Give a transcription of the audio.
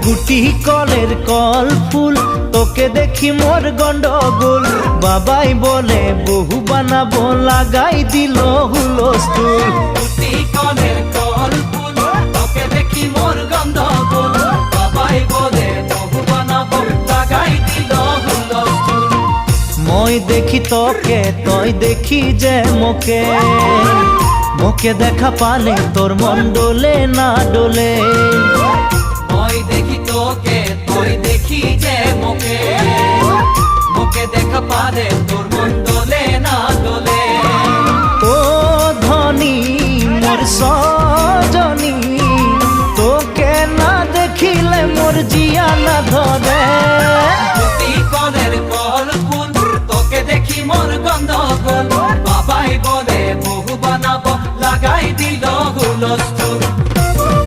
গুটি কলের কল ফুল, তোকে দেখি মোর গন্ডগোল। বাবাই বলে বহু বানাবো, লাগাই দিল হুলস্থুল। গুটি কলের কল ফুল, তোকে দেখি মোর গন্ডগোল। বাবাই বলে বহু বানাবো, লাগাই দিল হুলস্থুল। মই দেখি তোকে, তই দেখি যে মোকে, মোকে দেখা পালে তোর মন ডোলে না ডোলে। মই দেখি তোকে, তুই দেখি যে মোকে, মোকে দেখা পালে তোর মন